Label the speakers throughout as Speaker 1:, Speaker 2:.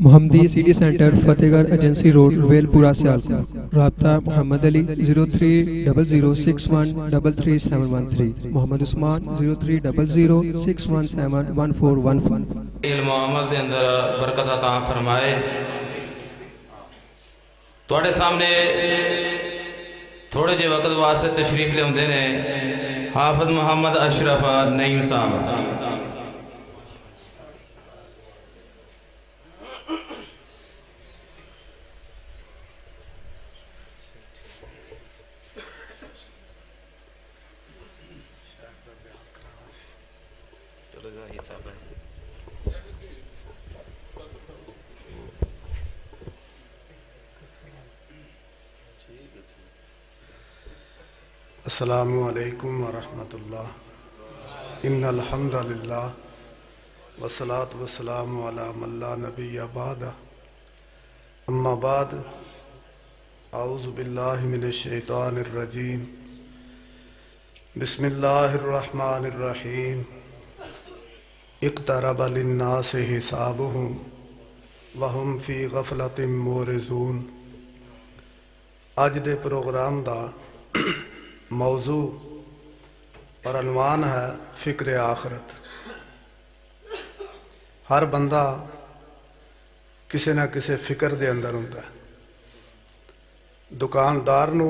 Speaker 1: محمدی سٹی سینٹر فتح گڑھ ایجنسی روڈ ویل پورہ سیالکوٹ۔ رابطہ محمد علی 0300613373، محمد عثمان 030061711415۔
Speaker 2: علم و عمل دے اندر برکت عطا فرمائے۔ تواڈے سامنے تھوڑے جے وقت واسطے تشریف لے ہوندے نے حافظ محمد اشرف نعیم صاحب۔
Speaker 3: السلام علیکم ورحمۃ اللہ۔ ان الحمد للہ والصلاة والسلام علی من لا نبی بعد، اما بعد، اعوذ باللہ من الشیطان الرجیم، بسم اللہ الرحمن الرحیم۔ اقترب للناس حسابهم وهم فی غفلۃ معرضون۔ اج دے پروگرام دا موضوع اور عنوان ہے فکر آخرت۔ ہر بندہ کسی نہ کسی فکر دے اندر ہوندا ہے۔ دکاندار نو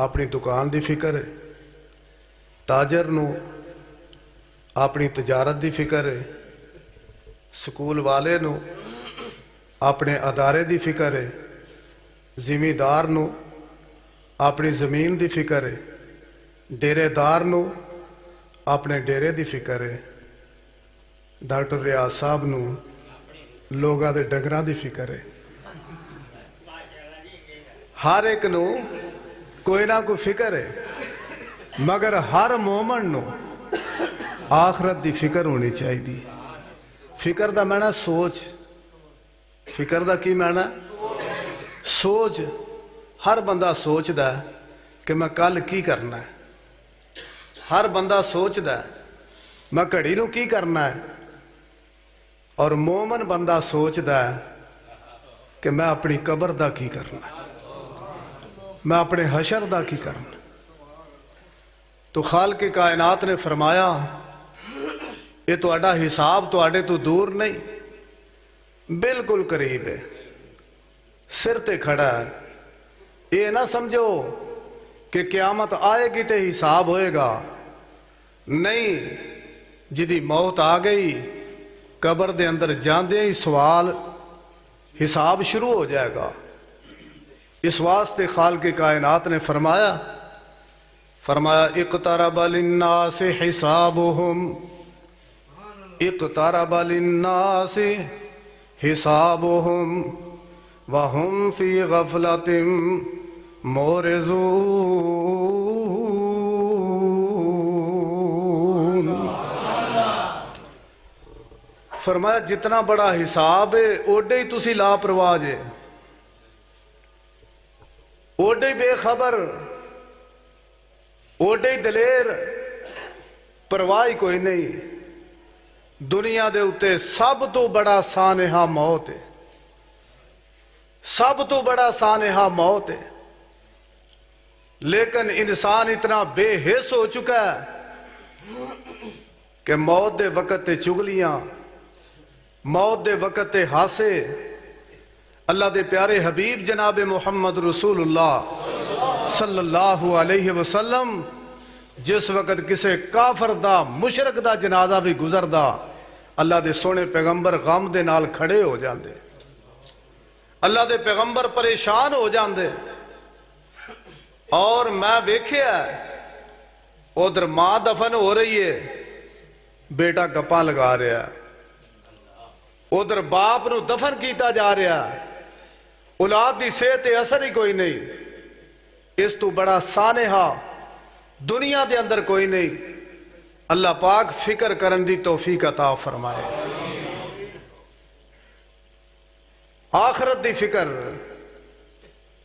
Speaker 3: اپنی دکان دی فکر ہے، تاجر نو اپنی تجارت دی فکر ہے، سکول والے نو اپنے ادارے دی فکر ہے، زمیندار نو اپنی زمین دی فکر ہے، ڈیرے دار نو اپنے ڈیرے دی فکر ہے، ڈاکٹر ریاض صاحب نو لوگاں دے ڈنگراں دی فکر ہے۔ ہر ایک نو کوئی نہ کوئی فکر ہے، مگر ہر مومن نو آخرت دی فکر ہونی چاہیے۔ فکر دا معنی سوچ، فکر دا کی معنی؟ سوچ۔ ہر بندہ سوچدا ہے کہ میں کل کی کرنا ہے، ہر بندہ سوچدا ہے میں گھڑی نو کی کرنا ہے، اور مومن بندہ سوچدا ہے کہ میں اپنی قبر دا کی کرنا ہے، میں اپنے حشر دا کی کرنا ہے۔ تو خالق کائنات نے فرمایا یہ تہاڈا حساب تہاڈے تو دور نہیں، بالکل قریب ہے، سر تے کھڑا ہے۔ یہ نہ سمجھو کہ قیامت آئے گی تے حساب ہوئے گا، نہیں، جدی موت آ گئی قبر دے اندر جاندے ہی سوال حساب شروع ہو جائے گا۔ اس واسطے خالق کائنات نے فرمایا اقترب للناس حسابهم، اقترب للناس حسابهم وهم فی غفلۃ معرضون۔ فرمایا جتنا بڑا حساب ہے اوڈے ہی تسی لاپرواہ جے، اوڈے ہی بے خبر، اوڈے ہی دلیر، پرواہ کوئی نہیں۔ دنیا دے اتے سب تو بڑا سانحہ موت ہے، سب تو بڑا سانحہ موت ہے، لیکن انسان اتنا بے حس ہو چکا ہے کہ موت دے وقت تے چگلیاں، موت دے وقت تے ہاسے۔ اللہ دے پیارے حبیب جناب محمد رسول اللہ صلی اللہ علیہ وسلم جس وقت کسے کافر دا مشرک دا جنازہ بھی گزردا، اللہ دے سونے پیغمبر غم دے نال کھڑے ہو جاندے، اللہ دے پیغمبر پریشان ہو جاندے۔ اور میں ویکھیا ادھر ماں دفن ہو رہی ہے، بیٹا گپاں لگا رہا ہے، ادھر باپ نو دفن کیتا جا رہا ہے، اولاد دی صحت اثر ہی کوئی نہیں۔ اس تو بڑا سانحہ دنیا دے اندر کوئی نہیں۔ اللہ پاک فکر کرن دی توفیق عطا فرمائے۔ آخرت دی فکر،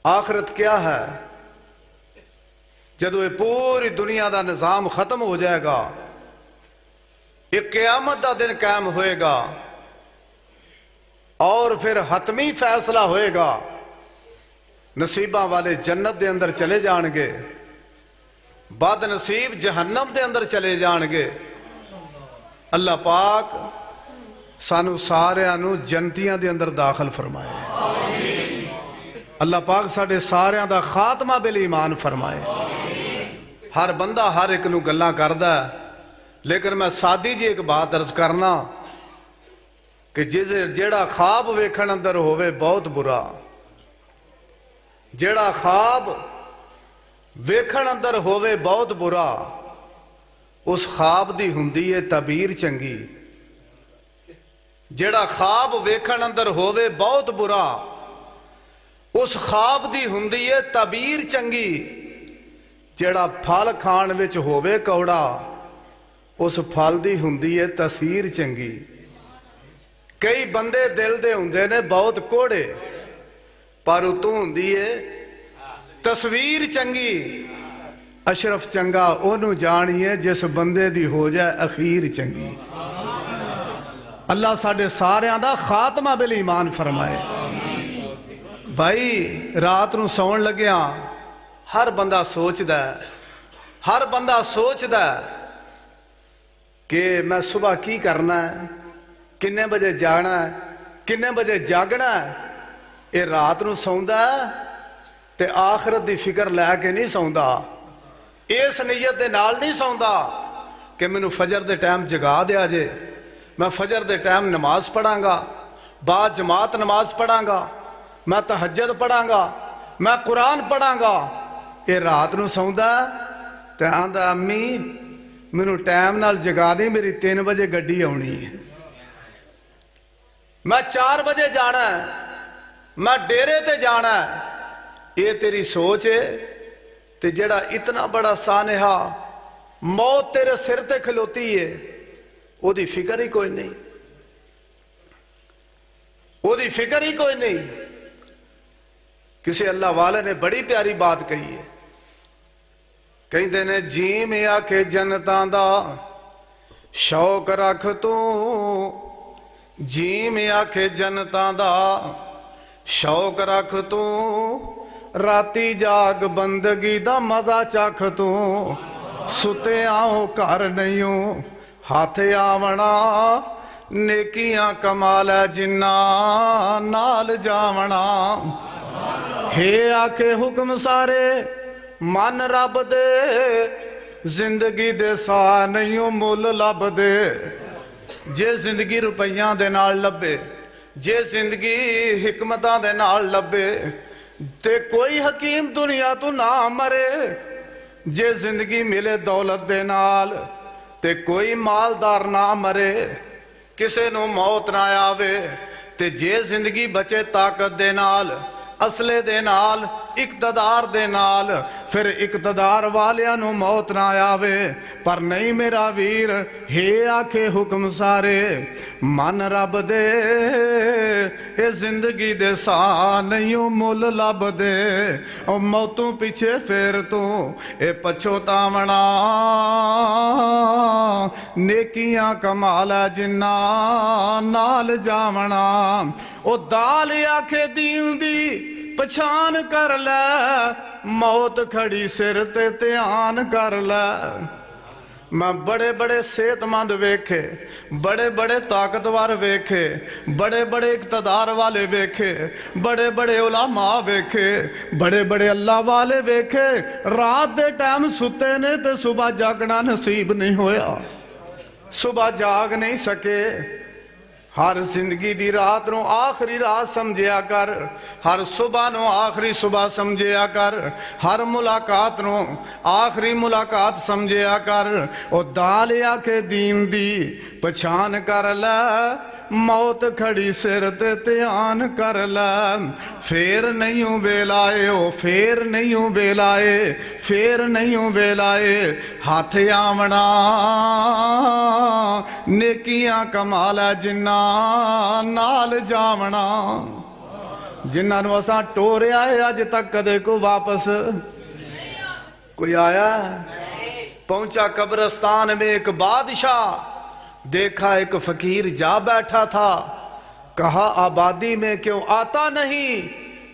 Speaker 3: آخرت کیا ہے؟ جدو یہ پوری دنیا دا نظام ختم ہو جائے گا، ایک قیامت دا دن قائم ہوئے گا، اور پھر حتمی فیصلہ ہوئے گا، نصیباں والے جنت دے اندر چلے جان گے، بد نصیب جہنم دے اندر چلے جان گے۔ اللہ پاک سانو سارے نو جنتیاں دے اندر داخل فرمائے، اللہ پاک ساڑے سارے دا خاتمہ بل ایمان فرمائے۔ ہر بندہ ہر ایک نو گلاں کردہ ہے، لیکن میں سادی جی ایک بات عرض کرنا کہ جیڑا خواب ویکھن اندر ہوئے بہت برا، جیڑا خواب ویکھن اندر ہوئے بہت برا، اس خواب دی ہوندی ہے تعبیر چنگی۔ جیڑا خواب ویکھن اندر ہوئے بہت برا، اس خواب دی ہوندی ہے تعبیر چنگی۔ جیڑا پھل کھان وچ ہووے کوڑا، اس پھل دی ہوندی ہے تاثیر چنگی۔ کئی بندے دل دے ہوندے نے بہت کوڑے، پر اتوں ہوندی ہے تصویر چنگی۔ اشرف چنگا اونوں جانیے جس بندے دی ہو جائے اخیر چنگی۔ اللہ ساڑے ساریاں دا خاتمہ بل ایمان فرمائے۔ بھائی رات نو سون لگیا ہر بندہ سوچ دا ہے، ہر بندہ سوچ دا ہے کہ میں صبح کی کرنا ہے، کنے بجے جانا ہے، کنے بجے جاگنا ہے۔ اے رات نو سوندا ہے تے آخرت دی فکر لے کے نہیں سوندا، اس نیت دے نال نہیں سوندا کہ میں نو فجر دے ٹائم جگا دیا جے، میں فجر دے ٹائم نماز پڑھاں گا، با جماعت نماز پڑھاں گا، میں تہجد پڑھاں گا، میں قرآن پڑھاں گا۔ اے رات نو سوندا تے آندا امی مینوں ٹائم نال جگا دی، میری 3 بجے گڈی آنی ہے، میں 4 بجے جانا ہے، میں ڈیرے تے جانا ہے۔ یہ تیری سوچ ہے تے جڑا اتنا بڑا سانحہ موت تیرے سر تے کھلوتی ہے، او دی فکر ہی کوئی نہیں، او دی فکر ہی کوئی نہیں۔ کسی اللہ والے نے بڑی پیاری بات کہی ہے، کہیں دینے جی میں آکھے جنتاں دا شوق رکھ تو، جی میں آکھے جنتاں دا شوق رکھ تو، راتی جاگ بندگی دا مزہ چکھ تو، ستے آؤ کر نہیں ہاتھ آونا، نیکیاں کمال جنہ نال جاونا۔ ہے آکے حکم سارے من رب دے، زندگی دے سا نہیں مل لب دے۔ جے زندگی روپیاں دے نال لبے، جے زندگی حکمتاں دے نال لبے، تے کوئی حکیم دنیا تو نہ مرے۔ جے زندگی ملے دولت دے نال، تے کوئی مالدار نہ مرے، کسے نو موت نہ آوے۔ تے جے زندگی بچے طاقت دے نال، اصلے دے نال، اقتدار دے نال، پھر اقتدار والیاں نو موت نہ آوے۔ پر نہیں میرا ویر، ہے آکھے حکم سارے من رب دے، اے زندگی دے سا نہیں مل لب دے۔ او موتوں پیچھے پھر تو اے پچھوتاونا، نیکیاں کمال جنہ نال جاونا۔ او دال آکھے دین دی پچھان کر لے، موت کھڑی سر تے تیان کر لے۔ میں بڑے بڑے صحت مند ویکھے، بڑے بڑے طاقتور ویکھے، بڑے بڑے اقتدار والے ویکھے، بڑے بڑے علماء ویکھے، بڑے بڑے اللہ والے ویکھے، رات دے ٹائم ستے نے تے صبح جاگنا نصیب نہیں ہویا، صبح جاگ نہیں سکے۔ ہر زندگی دی رات نو آخری رات سمجھیا کر، ہر صبح نو آخری صبح سمجھیا کر، ہر ملاقات نو آخری ملاقات سمجھیا کر۔ او دالیا کے دین دی پہچان کر لے، موت کھڑی سر تے تیان کر لے۔ پھر نہیں ویلائے، او پھر نہیں ویلائے، پھر نہیں ویلائے، ہاتھ آونا، نیکیاں کمال جنہ نال جاونا۔ جنہ نو اساں ٹورے آئے آج تک کدے کو واپس کوئی آیا؟ پہنچا قبرستان میں ایک بادشاہ، دیکھا ایک فقیر جا بیٹھا تھا، کہا آبادی میں کیوں آتا نہیں؟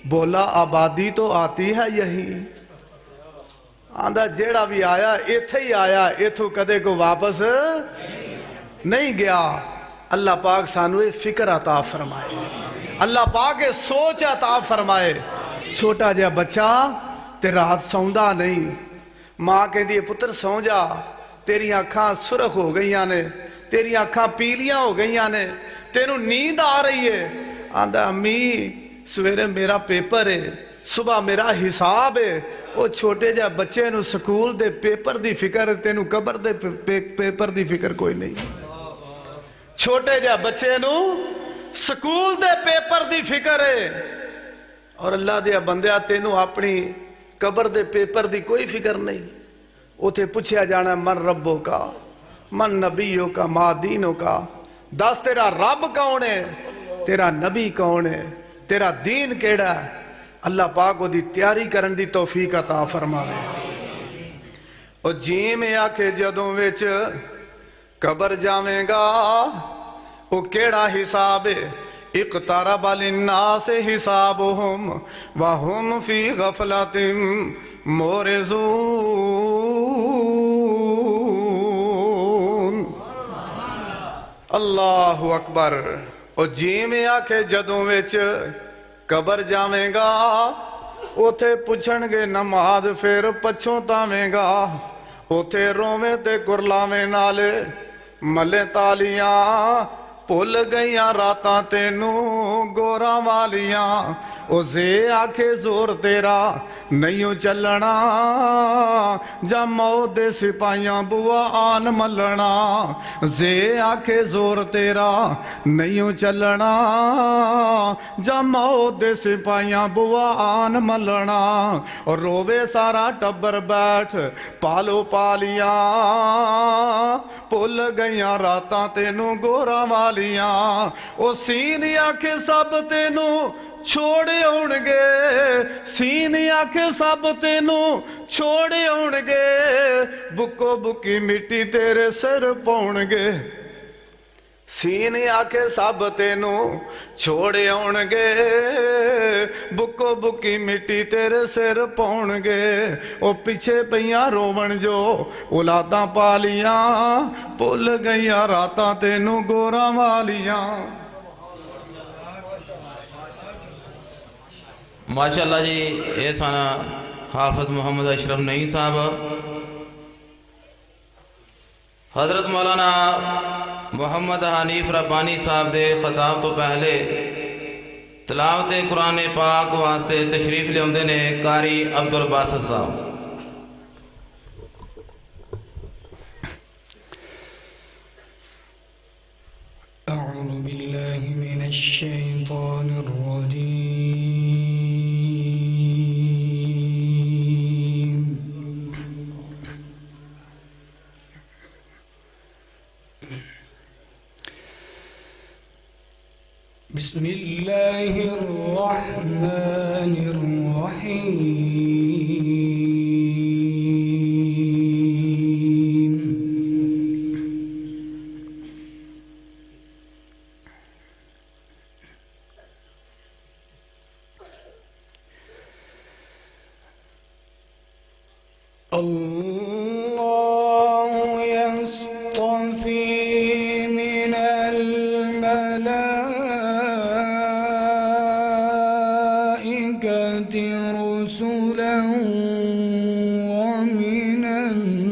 Speaker 3: بولا آبادی تو آتی ہے یہی۔ آندھا جیڑا بھی آیا ایتھے ہی آیا، ایتھو کدے کو واپس نہیں گیا۔ اللہ پاک سانوے فکر عطا فرمائے، اللہ پاک سوچ عطا فرمائے۔ چھوٹا جا بچہ تے رات سوندا نہیں، ماں کے دیئے پتر سون جا، تیری آنکھاں سرخ ہو گئیاں نے، تیری آنکھاں پیلیاں ہو گئیاں نے، تینوں نیند آ رہی ہے۔ آندھا امی سویرے میرا پیپر ہے، صبح میرا حساب ہے۔ وہ چھوٹے جا بچے نو سکول دے پیپر دی فکر، تینوں قبر دے پیپر دی فکر کوئی نہیں۔ چھوٹے جا بچے نو سکول دے پیپر دی فکر ہے، اور اللہ دیا بندیا تینوں اپنی قبر دے پیپر دی کوئی فکر نہیں۔ اوتھے پوچھیا جانا من ربوں کا، من نبیوں کا، ما دینوں کا۔ دس تیرا رب کون ہے، تیرا نبی کون ہے، تیرا دین کیڑا ہے؟ اللہ پاک وہ دی تیاری کرن دی توفیق عطا فرماوے۔ او جی میں آکے جدوں وچ قبر جاویں گا، او کیڑا حساب ہے؟ اقترب للناس حسابهم وهم فی غفلۃ مورزون۔ اللہ اکبر۔ او جی میں آکے جدوں وچ قبر جاویں گا، اوتھے پچھن گے نماز پھر پچھوں تاویں گا، اوتھے روویں تے کرلاویں نالے ملے تالیاں، پھل گئیاں راتاں تینوں گوراں والیاں۔ او زے آکھے زور تیرا نہیں چلنا، جا موت دے سپاہیاں بوا آن ملنا۔ زے آکھے زور تیرا نہیں چلنا، جا موت دے سپاہیاں بوا آن ملنا۔ اور رووے سارا ٹبر بیٹھ پالو پالیاں، پھل گئیاں راتاں تینوں گوراں والیاں۔ او سینی آکھے سب تینوں چھوڑے ہونگے، سینی آکھے سب تینوں چھوڑے ہونگے، بکو بکی مٹی تیرے سر پونگے۔ سینی آکھے سب تینوں چھوڑے ہونگے، بکو بکی مٹی تیرے سر پونگے۔ او پیچھے پیاں روون جو اولاداں پالیاں، پھل گئیاں راتاں تینوں گوراں والیاں۔
Speaker 2: ماشاءاللہ جی، اے سانا حافظ محمد اشرف نعیم صاحب۔ حضرت مولانا محمد حنیف ربانی صاحب دے خطاب تو پہلے تلاوت قرآن پاک واسطے تشریف لے ہوندے نے قاری عبدالباسط صاحب۔
Speaker 4: اعوذ باللہ من الشیطان الرجیم، بسم اللہ الرحمن الرحیم۔ اللہ یصطفی من الملائکۃ رسلا ومن الناس۔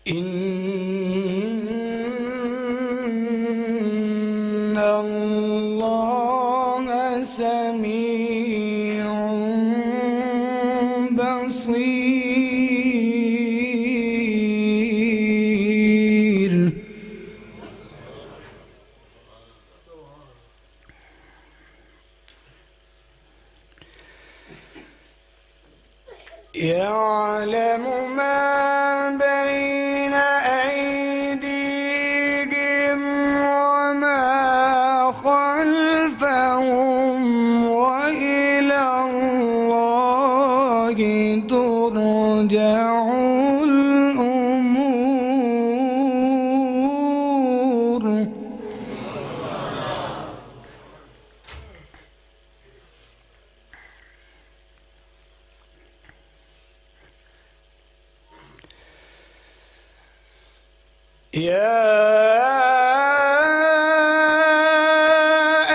Speaker 4: ان اللہ سمیع بصیر۔ يعلم ما بين أيديهم وما خلفهم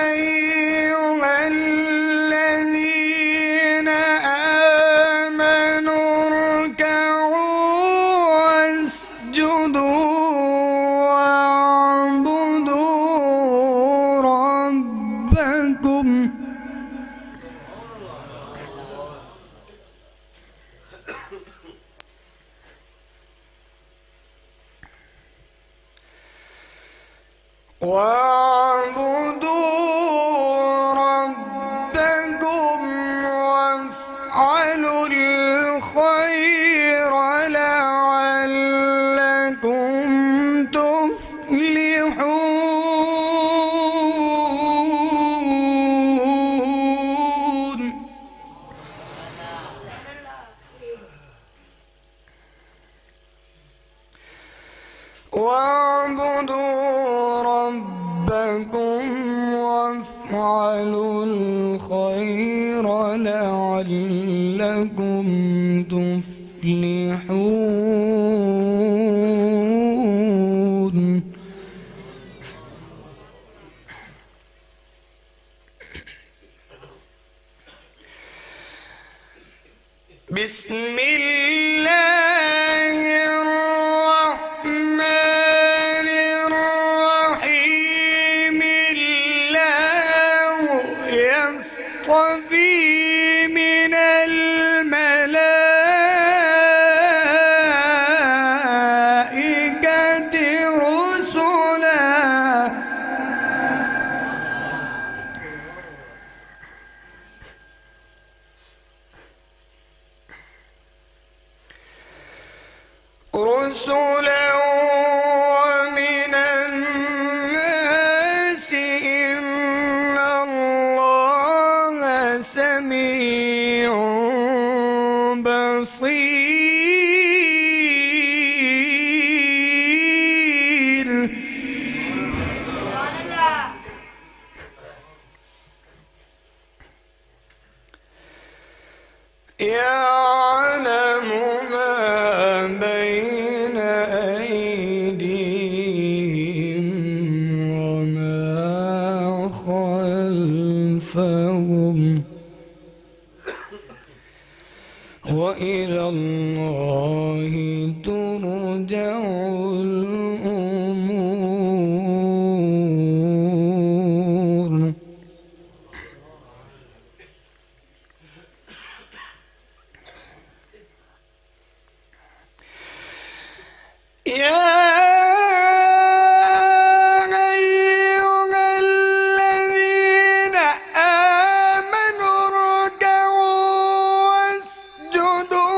Speaker 4: أيها الذين آمنوا اركعوا واسجدوا واعبدوا ربكم وافعلوا الخير لعلكم تفلحون. واعبدوا ربكم وافعلوا الخير لعلكم تفلحون. بسم الله الرحمن الرحيم. الله يصطفي من الملائكة رسلا ومن الناس إن الله سميع بصير. يعلم ما بين أيديهم وما خلفهم وإلى الله ترجع الأمور. يا أيها الذين آمنوا اركعوا واسجدوا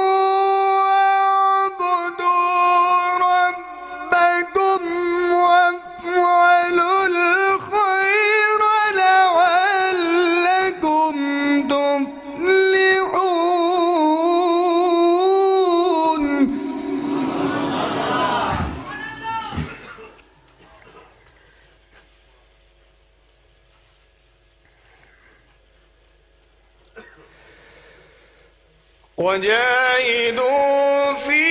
Speaker 4: واعبدوا ربكم وافعلوا الخير لعلكم تفلحون. وجاهدوا في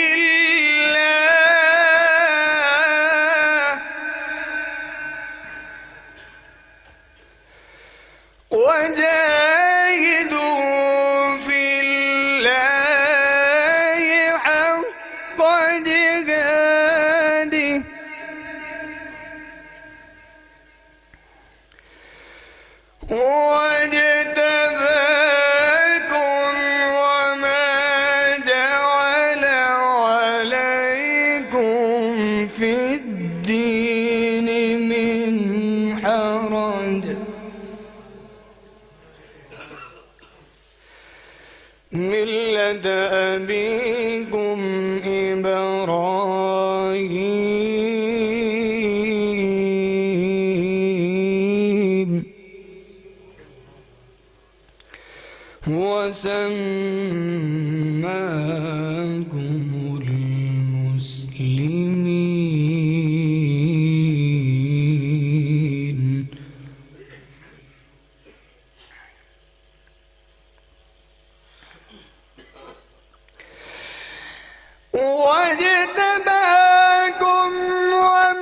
Speaker 4: الله حق جهاده واجتباكم وما جعل عليكم في الدين من حرج ملة أبيكم إبراهيم وسماكم المسلمين. واجتباكم وما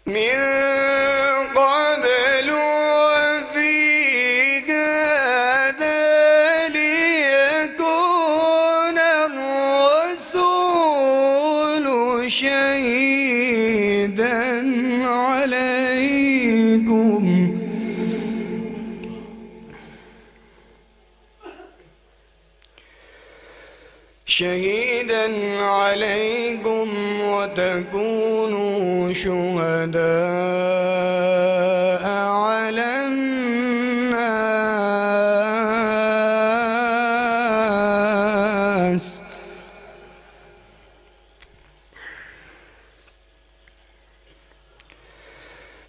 Speaker 4: من قبل وفي هذا ليكون الرسول شهيدا عليكم وتكونوا شهداء على الناس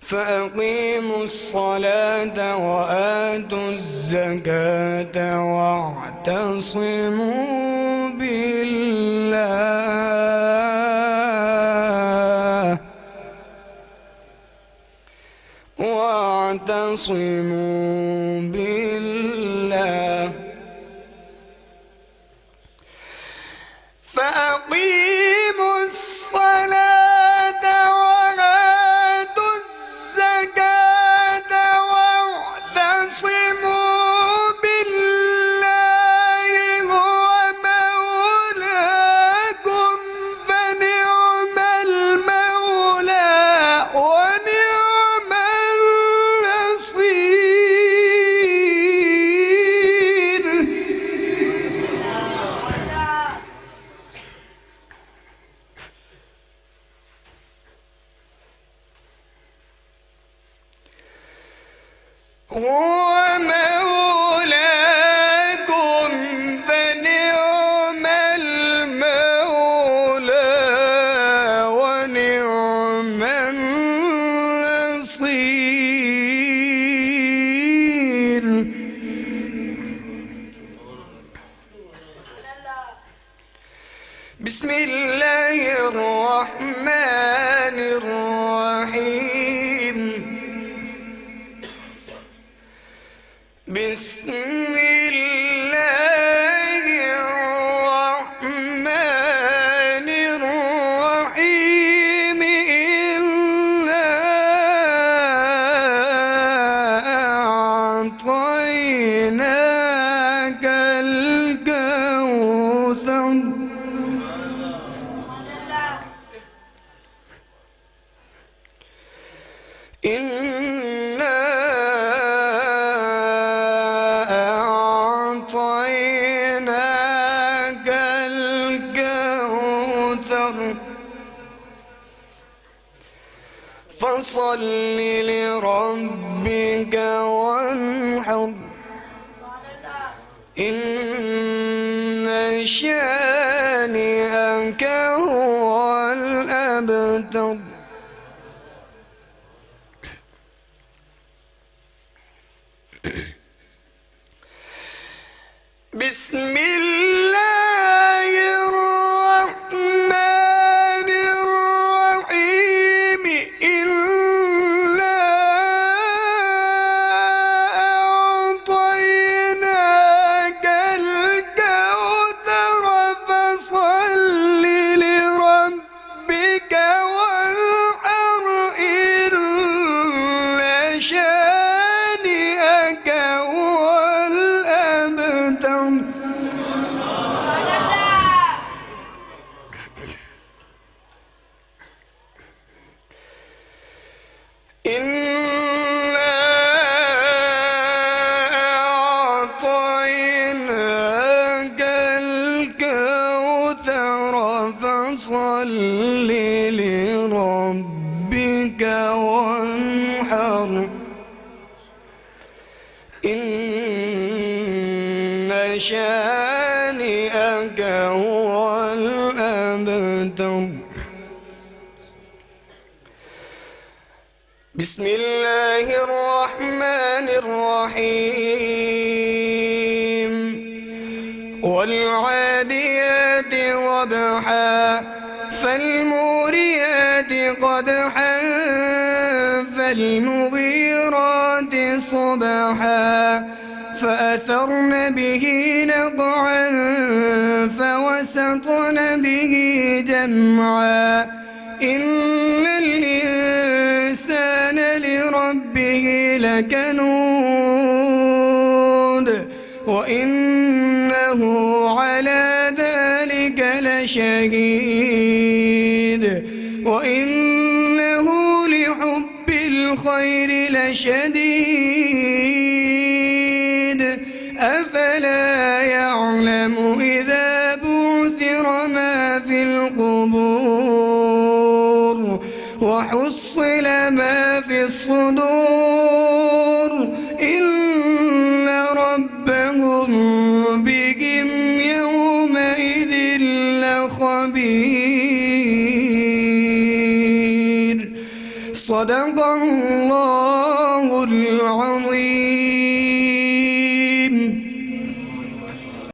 Speaker 4: فأقيموا الصلاة وآتوا الزكاة واعتصموا بالله فأقيموا الصلاة وآتوا الزكاة واعتصموا بالله هو مولاكم فنعم المولى ونعم النصير. هو مولاكم فنعم المولى ونعم النصير. بسم الله الرحمن الرحيم. بسم الله الرحمن الرحيم. إنا أعطيناك الكوثر. إنا أعطيناك الكوثر فصل لربك وانحر إن شانئك هو الأبتر. بسم الله الرحمن الرحيم. إنا أعطيناك الكوثر فصل لربك وانحر إن شانئك هو الأبتر. إنا أعطيناك الكوثر فصل لربك وانحر إن شانئك هو الأبتر. بسم الله الرحمن الرحيم. والعاديات ضبحا فالموريات قدحا فالمغيرات صبحا فأثرن به نقعا فوسطن به جمعا إن الإنسان لكنود وإنه على ذلك لشهيد وإنه لحب الخير لشديد أفلا يعلم إذا بعثر ما في القبور وحصل ما في الصدور إن ربهم بهم يومئذ لخبير. صدق الله العظيم.